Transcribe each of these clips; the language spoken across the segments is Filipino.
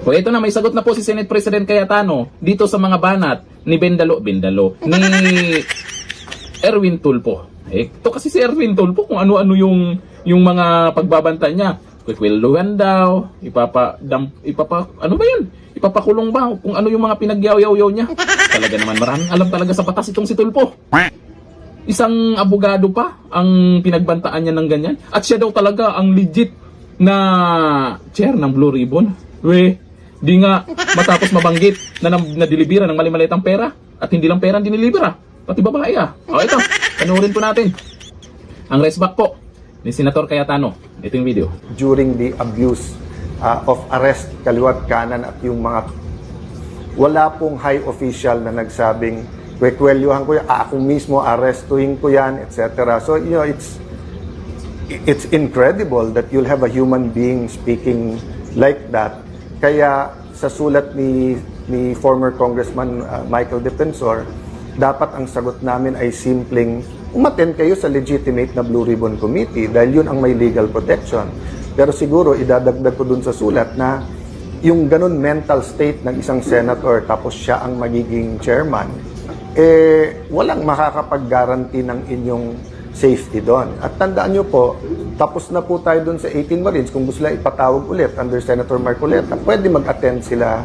O ito na, may sagot na po si Senate President Cayetano dito sa mga banat ni ni Erwin Tulfo. Ito kasi si Erwin Tulfo kung ano-ano yung mga pagbabanta niya. Kwekweluhan daw, ano ba yun? Ipapakulong ba? Kung ano yung mga pinagyaw-yaw niya. Talaga naman, maraming alam talaga sa batas itong si Tulfo. Isang abogado pa ang pinagbantaan niya ng ganyan. At siya daw talaga ang legit na chair ng Blue Ribbon. Di nga matapos mabanggit na nadilibira ng mali-malitang pera. At hindi lang pera ang dinilibera, pati babae O ito, panoorin po natin ang resback po ni Senator Cayetano. Ito yung video. During the abuse of arrest, kaliwat kanan at yung mga wala pong high official na nagsabing kwekwelyuhan ko yan, ako mismo arrestuhin ko yan, etc. So, you know, it's incredible that you'll have a human being speaking like that. Kaya sa sulat ni former Congressman Michael Defensor, dapat ang sagot namin ay simpleng umattend kayo sa legitimate na Blue Ribbon Committee dahil yun ang may legal protection. Pero siguro idadagdag ko dun sa sulat na yung ganun mental state ng isang senator tapos siya ang magiging chairman, walang makakapag-guarantee ng inyong safety doon. At tandaan nyo po, tapos na po tayo doon sa 18 Marines. Kung gusto nila ipatawag ulit under Senator Marcoleta, pwede mag-attend sila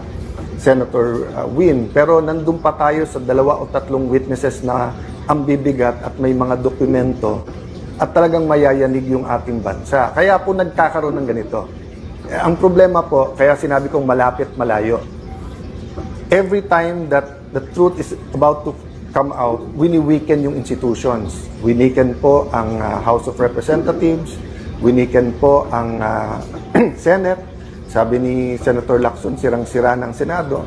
Senator Win. Pero nandun pa tayo sa 2 o 3 witnesses na ang bibigat at may mga dokumento at talagang mayayanig yung ating bansa. Kaya po nagkakaroon ng ganito. Ang problema po, kaya sinabi kong malapit malayo. Every time that the truth is about to come out, wini-weaken yung institutions. Winiken po ang House of Representatives, winiken po ang Senate. Sabi ni Senator Lacson, sirang-sira ng Senado.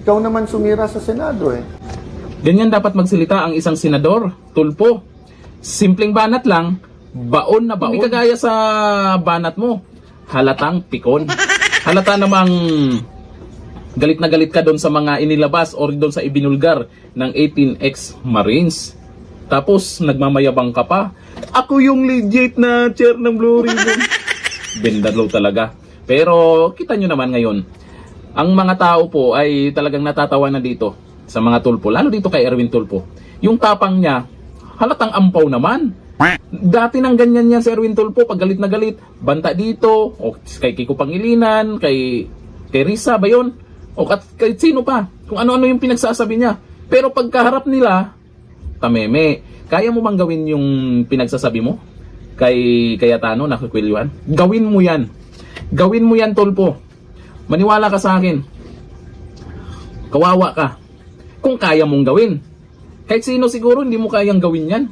Ikaw naman sumira sa Senado Ganyan dapat magsalita ang isang senador, Tulfo. Simpleng banat lang, baon na baon. Hindi kagaya sa banat mo, halatang pikon. Halata namang galit na galit ka doon sa mga inilabas or doon sa ibinulgar ng 18 Marines. Tapos nagmamayabang ka pa. Ako yung legit na chair ng Blue Ribbon. Bendalo talaga. Pero kita nyo naman ngayon, ang mga tao po ay talagang natatawa na dito sa mga Tulfo, lalo dito kay Erwin Tulfo. Yung tapang niya, halatang ampaw naman. Dati nang ganyan niya si Erwin Tulfo, pag galit na galit, banta dito, o kay Kiko Pangilinan, kay Risa ba yun? O kahit sino pa, kung ano-ano yung pinagsasabi niya. Pero pagkaharap nila, tameme, kaya mo bang gawin yung pinagsasabi mo kay Cayetano na kukwilyuhan? Gawin mo yan. Gawin mo yan, Tulfo. Maniwala ka sa akin. Kawawa ka. Kung kaya mong gawin. Kahit sino siguro hindi mo kayang gawin yan.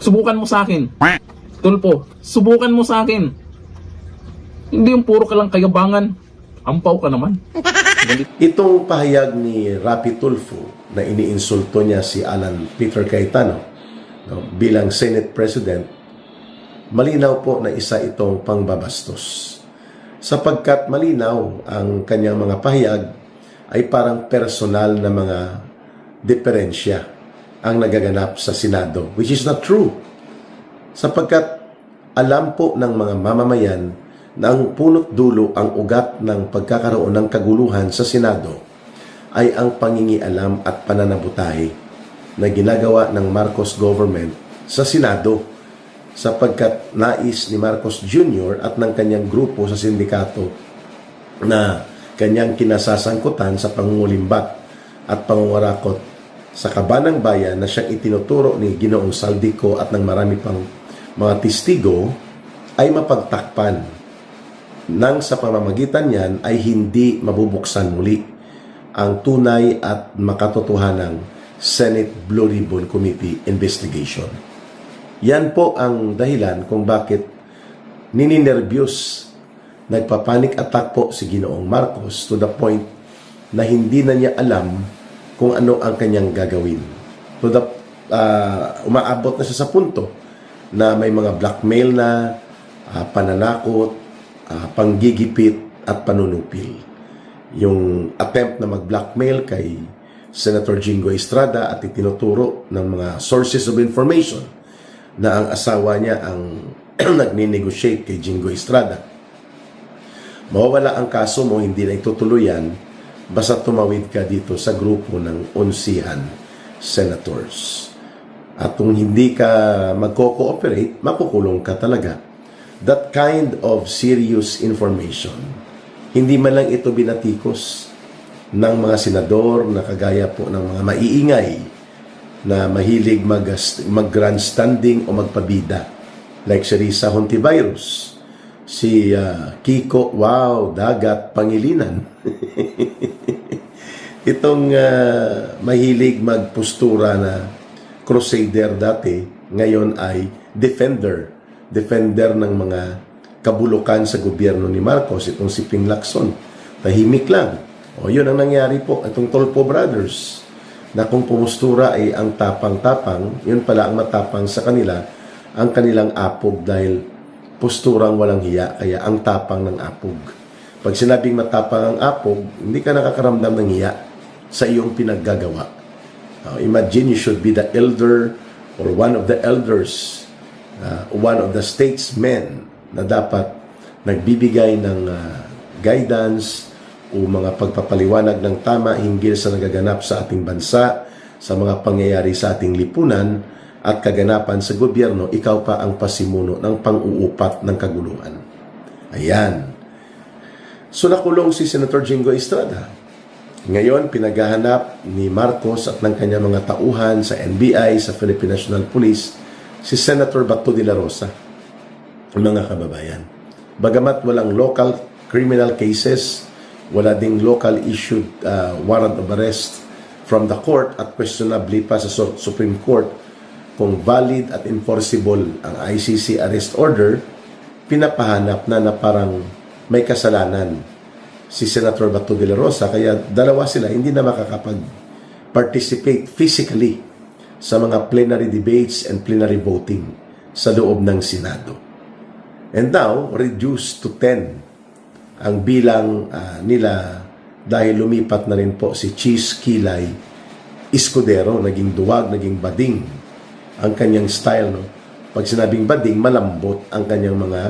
Subukan mo sa akin. Tulfo, subukan mo sa akin. Hindi yung puro ka lang kayabangan. Ampaw ka naman. Itong pahayag ni Rapi Tulfo na iniinsulto niya si Alan Peter Cayetano bilang Senate President, malinaw po na isa itong pangbabastos. Sapagkat malinaw ang kanyang mga pahayag ay parang personal na mga diferensya ang nagaganap sa Senado, which is not true. Sapagkat alam po ng mga mamamayan na ang punot dulo, ang ugat ng pagkakaroon ng kaguluhan sa Senado ay ang pangingialam at pananabutahe na ginagawa ng Marcos government sa Senado sapagkat nais ni Marcos Jr. at ng kanyang grupo sa sindikato na kanyang kinasasangkutan sa pangungulimbat at pangungurakot sa kabanang bayan na siyang itinuturo ni Ginoong Saldico at ng marami pang mga testigo ay mapagtakpan nang sa pamamagitan niyan ay hindi mabubuksan muli ang tunay at makatotohanang Senate Blue Ribbon Committee investigation. Yan po ang dahilan kung bakit nininervyos, nagpapanik attack po si Ginoong Marcos to the point na hindi na niya alam kung ano ang kanyang gagawin. To the, umaabot na siya sa punto na may mga blackmail na, pananakot, panggigipit at panunupil. Yung attempt na mag-blackmail kay Senator Jingo Estrada at itinuturo ng mga sources of information na ang asawa niya ang nagni-negotiate kay Jingo Estrada Mawawala ang kaso mo, hindi na itutuloy yan, basta tumawid ka dito sa grupo ng 11 senators. At kung hindi ka magko-cooperate, makukulong ka talaga. That kind of serious information, hindi man lang ito binatikos ng mga senador na kagaya po ng mga maiingay na mahilig mag-grandstanding o magpabida. Like si Risa Hontivirus, si Kiko, wow, Dagat Pangilinan. Itong mahilig magpostura na crusader dati, ngayon ay defender ng mga kabulukan sa gobyerno ni Marcos, itong si Ping Lacson. Tahimik lang. O yun ang nangyari po, itong Tolpo Brothers, na kung pumustura ay ang tapang-tapang, yun pala ang matapang sa kanila, ang kanilang apog dahil posturang walang hiya, kaya ang tapang ng apog. Pag sinabing matapang ang apog, hindi ka nakakaramdam ng hiya sa iyong pinaggagawa. Imagine you should be the elder or one of the elders, one of the statesmen na dapat nagbibigay ng guidance o mga pagpapaliwanag ng tama hinggil sa nagaganap sa ating bansa, sa mga pangyayari sa ating lipunan at kaganapan sa gobyerno, ikaw pa ang pasimuno ng pang-uupat ng kaguluhan. Ayan. So nakulong si Senator Jingo Estrada. Ngayon, pinaghahanap ni Marcos at ng kanyang mga tauhan sa NBI, sa Philippine National Police, si Senator Bato de la Rosa. Mga kababayan. Bagamat walang local criminal cases, wala ding local issued warrant of arrest from the court at questionably pa sa Supreme Court kung valid at enforceable ang ICC arrest order, pinapahanap na parang may kasalanan si Senator Bato de la Rosa, kaya dalawa sila hindi na makakapag-participate physically sa mga plenary debates and plenary voting sa loob ng Senado. And now, reduced to 10 ang bilang nila dahil lumipat na rin po si Cheese Kilay Escudero, naging duwag, naging bading ang kanyang style. No? Pag sinabing bading, malambot ang kanyang mga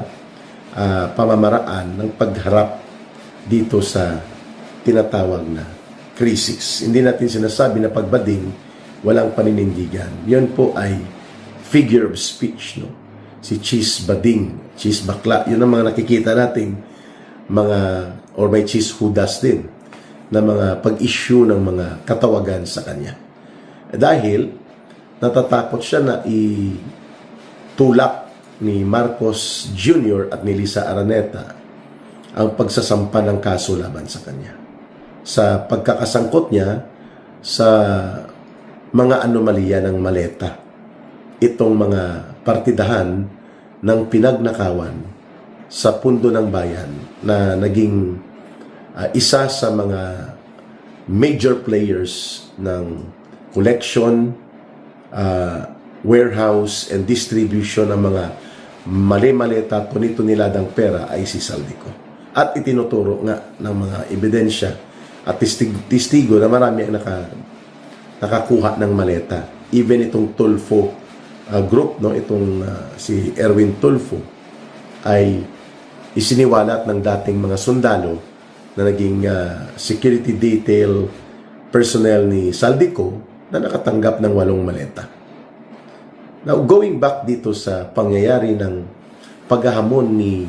pamamaraan ng pagharap dito sa tinatawag na krisis. Hindi natin sinasabi na pagbading, walang paninindigan. Yan po ay figure of speech. No? Si Cheese Bading, Cheese Bakla, yun ang mga nakikita natin mga, or may cheese hudas din, na mga pag-issue ng mga katawagan sa kanya. Dahil natatakot siya na itulak ni Marcos Jr. at ni Lisa Araneta ang pagsasampa ng kaso laban sa kanya. Sa pagkakasangkot niya sa mga anomalya ng maleta. Itong mga partidahan ng pinagnakawan sa pundo ng bayan na naging isa sa mga major players ng collection, warehouse, and distribution ng mga mali-maleta, tunit-tuniladang pera ay si Saldico. At itinuturo nga ng mga ebidensya at testigo na marami ang nakakuha ng maleta. Even itong Tulfo group, no, itong si Erwin Tulfo, ay isiniwalat ng dating mga sundalo na naging security detail personnel ni Saldico na nakatanggap ng 8 maleta. Now, going back dito sa pangyayari ng paghahamon ni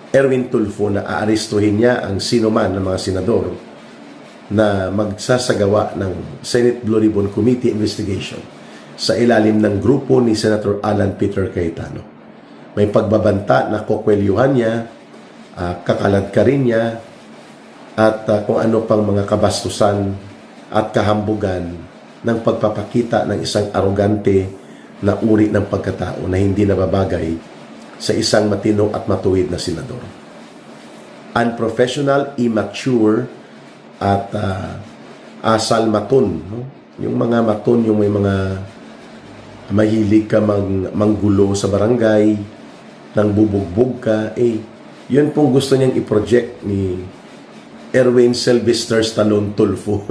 Erwin Tulfo na aarestuhin niya ang sino man ng mga senador na magsasagawa ng Senate Blue Ribbon Committee investigation sa ilalim ng grupo ni Senator Alan Peter Cayetano. May pagbabanta na kukwelyuhan niya, kakaladkarin niya, at kung ano pang mga kabastusan at kahambugan ng pagpapakita ng isang arogante na uri ng pagkatao na hindi nababagay sa isang matino at matuwid na senador. Unprofessional, immature, at asal maton. No? Yung mga maton, yung may mga mahilig ka manggulo sa barangay, nang bubugbog ka, yun pong gusto niyang i-project ni Erwin Sylvester Stallone Tulfo.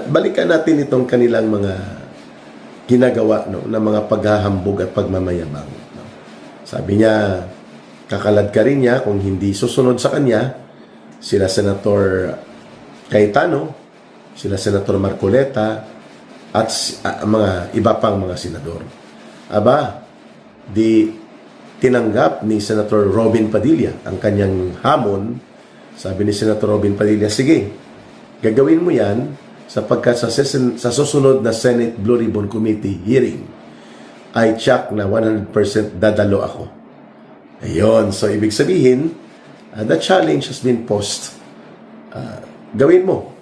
Balikan natin itong kanilang mga ginagawa, no, na mga paghahambog at pagmamayabang. No? Sabi niya, kakalad ka rin niya kung hindi susunod sa kanya, sila Senator Cayetano, sila Senator Marcoleta, at mga iba pang mga senador. Aba, di tinanggap ni Senator Robin Padilla ang kanyang hamon. Sabi ni Senator Robin Padilla, sige, gagawin mo yan sapagkat sa susunod na Senate Blue Ribbon Committee hearing, ay check na 100% dadalo ako. Ayun, so ibig sabihin, the challenge has been posed. Gawin mo,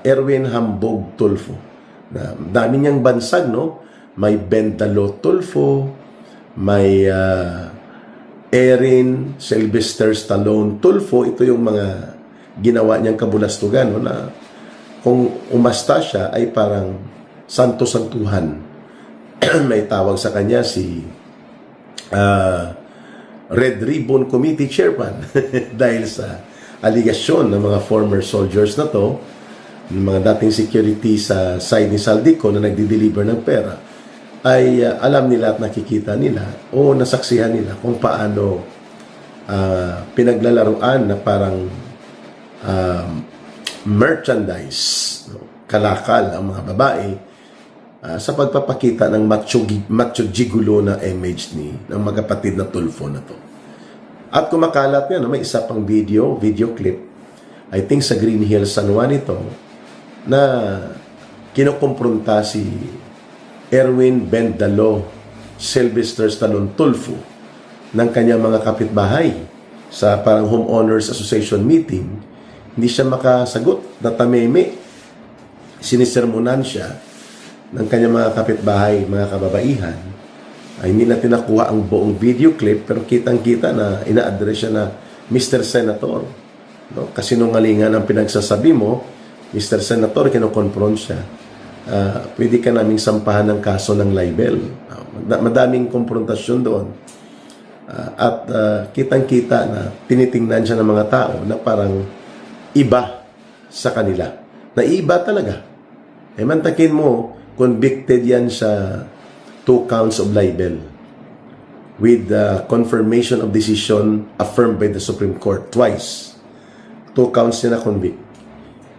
Erwin Hambog Tulfo. Dami niyang bansag, no? May Bendalo Tulfo, may Erin Sylvester Stallone Tulfo. Ito yung mga ginawa niyang kabulastugan, no? Na kung umasta siya ay parang santo-santuhan. May tawag sa kanya si Red Ribbon Committee Chairman dahil sa aligasyon ng mga former soldiers na to, ng mga dating security sa side ni Saldico na nagdi-deliver ng pera, ay alam nila at nakikita nila o nasaksihan nila kung paano pinaglalaruan na parang merchandise, no? Kalakal ang mga babae sa pagpapakita ng macho gigulo na image ng magkapatid na Tulfo na to. At kumakalat nga, no, may isa pang video clip, I think sa Green Hills, San Juan ito, na kinukumpronta si Erwin Bendalo Sylvester Stallone Tulfo ng kanyang mga kapitbahay sa parang homeowners association meeting. Hindi siya makasagot, natameme. Sinisermonan siya ng kanyang mga kapitbahay, mga kababaihan. Ay hindi natin nakuha ang buong video clip, pero kitang-kita na ina-address siya na Mr. Senator. No? Kasinungalingan ang pinagsasabi mo, Mr. Senator, kinokonfront siya. Pwede ka naming sampahan ng kaso ng libel. Madaming konfrontasyon doon. At kitang-kita na tinitingnan siya ng mga tao na parang iba sa kanila. Na iba talaga. Mantakin mo, convicted yan sa 2 counts of libel with confirmation of decision affirmed by the Supreme Court twice. 2 counts niya na convict.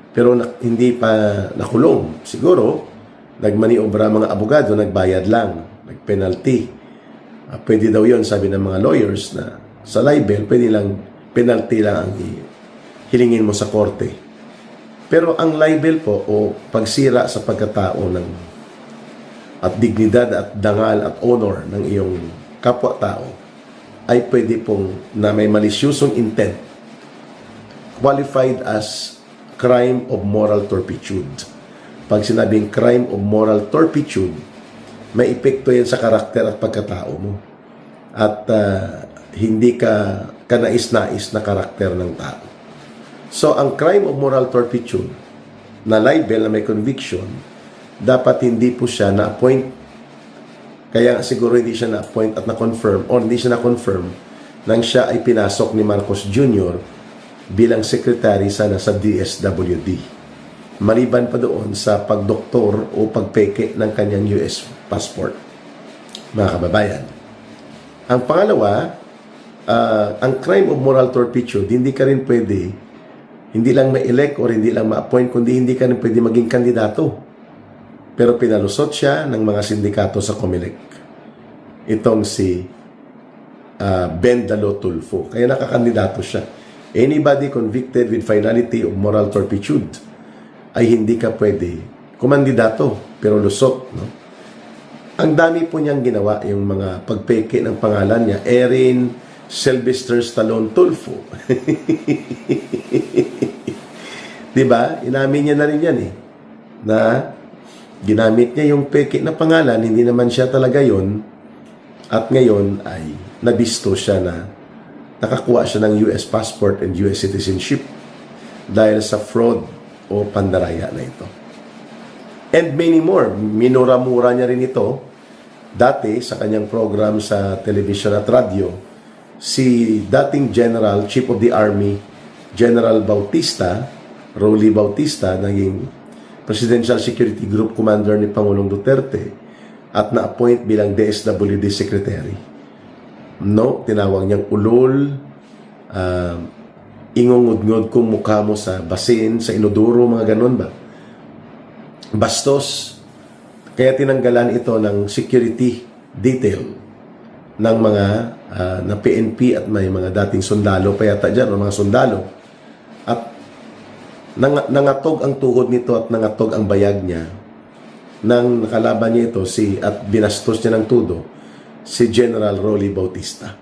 Pero hindi pa nakulong. Siguro, nagmaniobra mga abogado, nagbayad lang, nagpenalty. Pwede daw yon, sabi ng mga lawyers, na sa libel, pwede lang, penalty lang ang hilingin mo sa korte. Pero ang libel po, o pagsira sa pagkatao ng at dignidad at dangal at honor ng iyong kapwa-tao, ay pwede pong na may malisyusong intent, qualified as crime of moral turpitude. Pag sinabing crime of moral turpitude, may epekto yan sa karakter at pagkatao mo. At hindi ka kanais-nais na karakter ng tao. So, ang crime of moral turpitude na libel na may conviction, dapat hindi po siya na-appoint. Kaya siguro hindi siya na-appoint at na-confirm or hindi siya na-confirm nang siya ay pinasok ni Marcos Jr. bilang secretary sana sa DSWD. Maliban pa doon sa pagdoktor o pagpeke ng kanyang US passport. Mga kababayan. Ang pangalawa, ang crime of moral turpitude, hindi ka rin pwede, hindi lang ma-elect or hindi lang ma-appoint, kundi hindi ka rin pwede maging kandidato. Pero pinalusot siya ng mga sindikato sa COMELEC. Itong si Bendalo Tulfo. Kaya nakakandidato siya. Anybody convicted with finality of moral turpitude ay hindi ka pwede kumandidato, pero lusot. No? Ang dami po niyang ginawa, yung mga pagpeke ng pangalan niya, Erin Sylvester Stallone Tulfo. Diba? Inamin niya na rin yan eh. Na ginamit niya yung peke na pangalan, hindi naman siya talaga yon. At ngayon ay nabisto siya na nakakuha siya ng US passport and US citizenship dahil sa fraud o pandaraya na ito. And many more. Minura-mura niya rin ito. Dati, sa kanyang program sa television at radio, si dating General, Chief of the Army, General Bautista, Rolly Bautista, naging Presidential Security Group Commander ni Pangulong Duterte at na-appoint bilang DSWD Secretary. No, tinawag niyang ulol, ingungod-ngod kung mukha mo sa basin, sa inodoro, mga ganun ba? Bastos. Kaya tinanggalan ito ng security detail ng mga na PNP at may mga dating sundalo pa yata dyan, o mga sundalo. At nangatog ang tuhod nito at nangatog ang bayag niya nang nakalaban niya ito at binastos niya ng tudo si General Rolly Bautista.